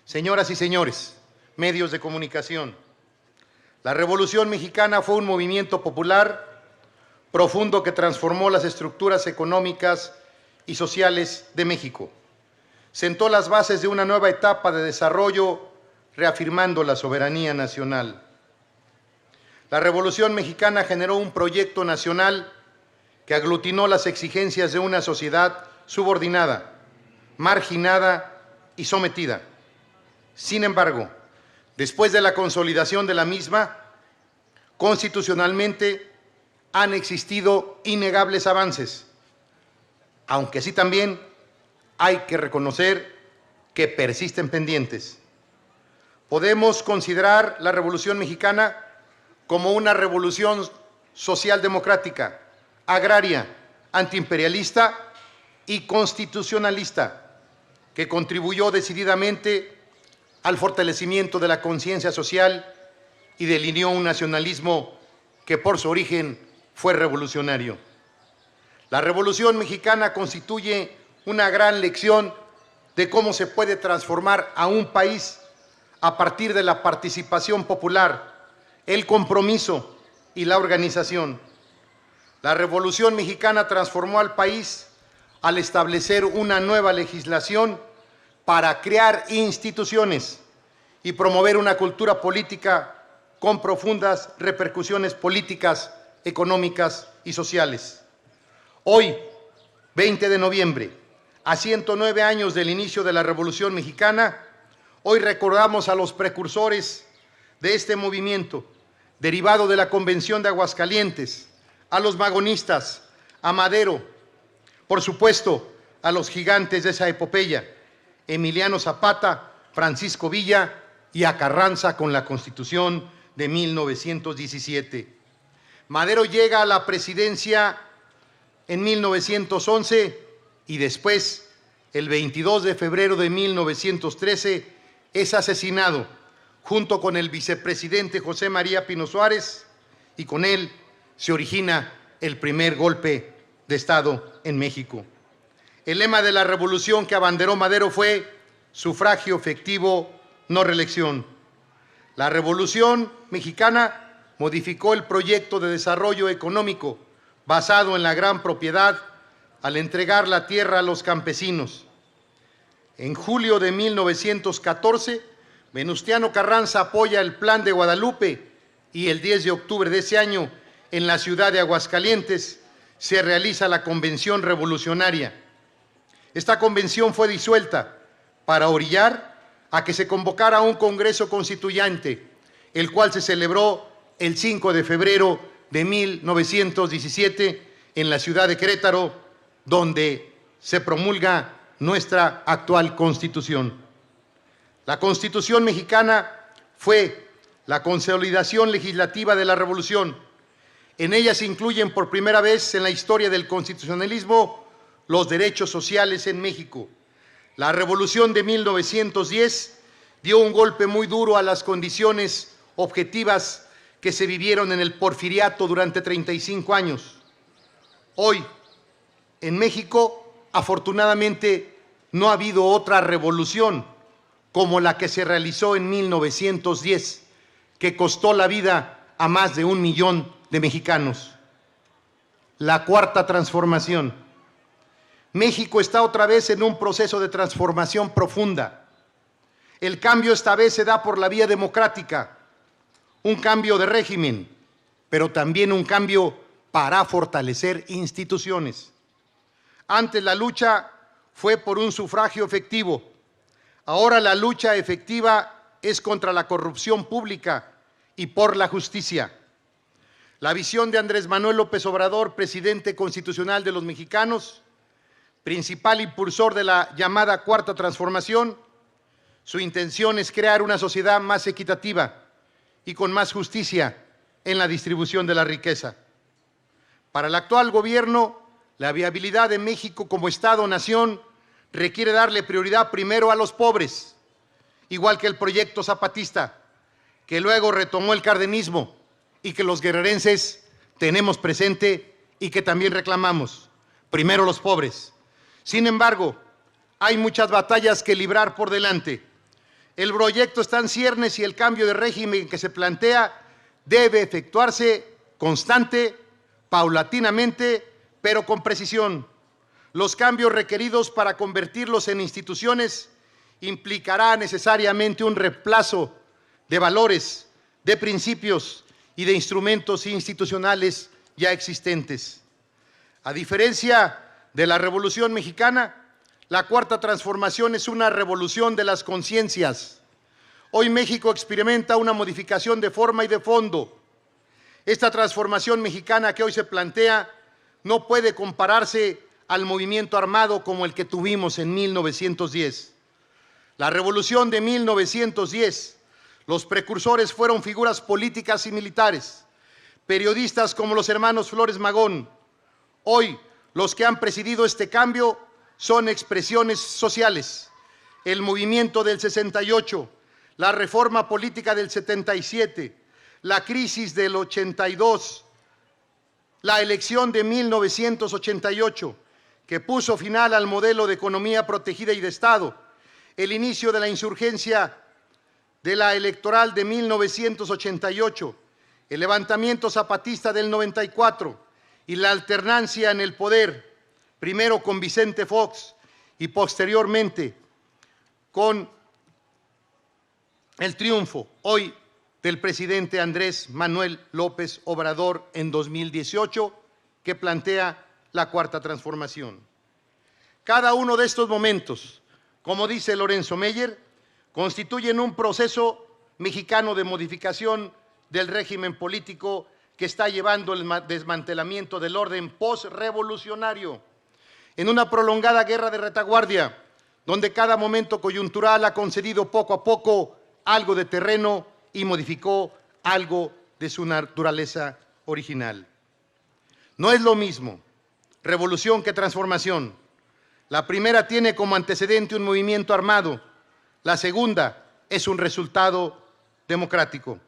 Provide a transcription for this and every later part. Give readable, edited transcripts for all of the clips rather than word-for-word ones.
Señoras y señores, medios de comunicación, la Revolución Mexicana fue un movimiento popular profundo que transformó las estructuras económicas y sociales de México. Sentó las bases de una nueva etapa de desarrollo, reafirmando la soberanía nacional. La Revolución Mexicana generó un proyecto nacional que aglutinó las exigencias de una sociedad subordinada, marginada y sometida. Sin embargo, después de la consolidación de la misma, constitucionalmente han existido innegables avances, aunque así también hay que reconocer que persisten pendientes. Podemos considerar la Revolución Mexicana como una revolución socialdemocrática, agraria, antiimperialista y constitucionalista, que contribuyó decididamente al fortalecimiento de la conciencia social y delineó un nacionalismo que por su origen fue revolucionario. La Revolución Mexicana constituye una gran lección de cómo se puede transformar a un país a partir de la participación popular, el compromiso y la organización. La Revolución Mexicana transformó al país al establecer una nueva legislación para crear instituciones y promover una cultura política con profundas repercusiones políticas, económicas y sociales. Hoy, 20 de noviembre, a 109 años del inicio de la Revolución Mexicana, hoy recordamos a los precursores de este movimiento, derivado de la Convención de Aguascalientes, a los magonistas, a Madero, por supuesto, a los gigantes de esa epopeya, Emiliano Zapata, Francisco Villa y a Carranza con la Constitución de 1917. Madero llega a la presidencia en 1911 y después, el 22 de febrero de 1913, es asesinado junto con el vicepresidente José María Pino Suárez, y con él se origina el primer golpe de Estado en México. El lema de la revolución que abanderó Madero fue sufragio efectivo, no reelección. La Revolución Mexicana modificó el proyecto de desarrollo económico basado en la gran propiedad al entregar la tierra a los campesinos. En julio de 1914, Venustiano Carranza apoya el Plan de Guadalupe y el 10 de octubre de ese año, en la ciudad de Aguascalientes, se realiza la Convención Revolucionaria. Esta convención fue disuelta para orillar a que se convocara un Congreso Constituyente, el cual se celebró el 5 de febrero de 1917 en la ciudad de Querétaro, donde se promulga nuestra actual Constitución. La Constitución Mexicana fue la consolidación legislativa de la Revolución. En ella se incluyen por primera vez en la historia del constitucionalismo los derechos sociales en México. La Revolución de 1910 dio un golpe muy duro a las condiciones objetivas que se vivieron en el porfiriato durante 35 años. Hoy, en México, afortunadamente, no ha habido otra revolución como la que se realizó en 1910, que costó la vida a más de 1 millón de mexicanos. La cuarta transformación. México está otra vez en un proceso de transformación profunda. El cambio esta vez se da por la vía democrática, un cambio de régimen, pero también un cambio para fortalecer instituciones. Antes la lucha fue por un sufragio efectivo. Ahora la lucha efectiva es contra la corrupción pública y por la justicia. La visión de Andrés Manuel López Obrador, presidente constitucional de los mexicanos, principal impulsor de la llamada Cuarta Transformación, su intención es crear una sociedad más equitativa y con más justicia en la distribución de la riqueza. Para el actual gobierno, la viabilidad de México como Estado-nación requiere darle prioridad primero a los pobres, igual que el proyecto zapatista, que luego retomó el cardenismo y que los guerrerenses tenemos presente y que también reclamamos. Primero los pobres. Sin embargo, hay muchas batallas que librar por delante. El proyecto está en ciernes y el cambio de régimen que se plantea debe efectuarse constante, paulatinamente, pero con precisión. Los cambios requeridos para convertirlos en instituciones implicará necesariamente un reemplazo de valores, de principios y de instrumentos institucionales ya existentes. A diferencia de la Revolución Mexicana, la Cuarta Transformación es una revolución de las conciencias. Hoy México experimenta una modificación de forma y de fondo. Esta transformación mexicana que hoy se plantea no puede compararse al movimiento armado como el que tuvimos en 1910. La revolución de 1910, los precursores fueron figuras políticas y militares, periodistas como los hermanos Flores Magón. Hoy, los que han presidido este cambio son expresiones sociales. El movimiento del 68, la reforma política del 77, la crisis del 82, la elección de 1988, que puso final al modelo de economía protegida y de Estado, el inicio de la insurgencia de la electoral de 1988, el levantamiento zapatista del 94 y la alternancia en el poder, primero con Vicente Fox y posteriormente con el triunfo hoy del presidente Andrés Manuel López Obrador en 2018, que plantea la Cuarta Transformación. Cada uno de estos momentos, como dice Lorenzo Meyer, constituyen un proceso mexicano de modificación del régimen político que está llevando el desmantelamiento del orden postrevolucionario en una prolongada guerra de retaguardia, donde cada momento coyuntural ha concedido poco a poco algo de terreno y modificó algo de su naturaleza original. No es lo mismo revolución que transformación. La primera tiene como antecedente un movimiento armado, la segunda es un resultado democrático.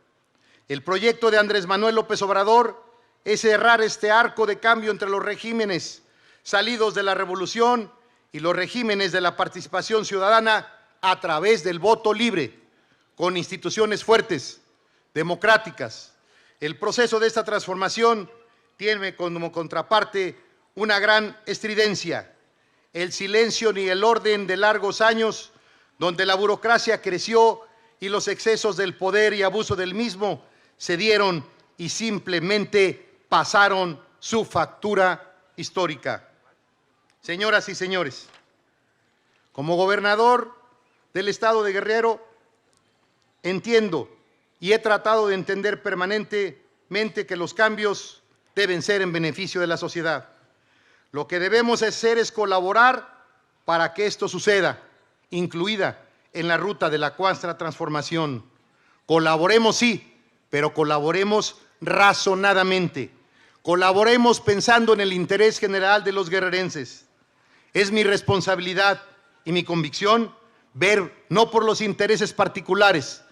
El proyecto de Andrés Manuel López Obrador es cerrar este arco de cambio entre los regímenes salidos de la revolución y los regímenes de la participación ciudadana a través del voto libre, con instituciones fuertes, democráticas. El proceso de esta transformación tiene como contraparte una gran estridencia, el silencio ni el orden de largos años, donde la burocracia creció y los excesos del poder y abuso del mismo se dieron y simplemente pasaron su factura histórica. Señoras y señores, como gobernador del estado de Guerrero, entiendo y he tratado de entender permanentemente que los cambios deben ser en beneficio de la sociedad. Lo que debemos hacer es colaborar para que esto suceda, incluida en la ruta de la Cuarta Transformación. Colaboremos sí, pero colaboremos razonadamente. Colaboremos pensando en el interés general de los guerrerenses. Es mi responsabilidad y mi convicción ver no por los intereses particulares,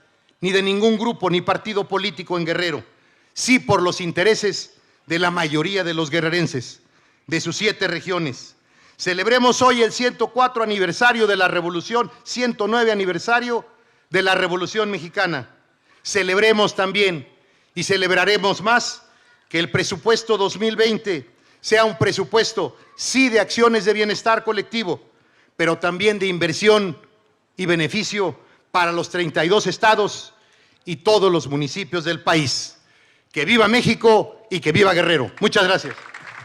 ni de ningún grupo ni partido político en Guerrero, sí por los intereses de la mayoría de los guerrerenses, de sus 7 regiones. Celebremos hoy el 104 aniversario de la Revolución, 109 aniversario de la Revolución Mexicana. Celebremos también y celebraremos más que el presupuesto 2020 sea un presupuesto, sí, de acciones de bienestar colectivo, pero también de inversión y beneficio para los 32 estados y todos los municipios del país. Que viva México y que viva Guerrero. Muchas gracias.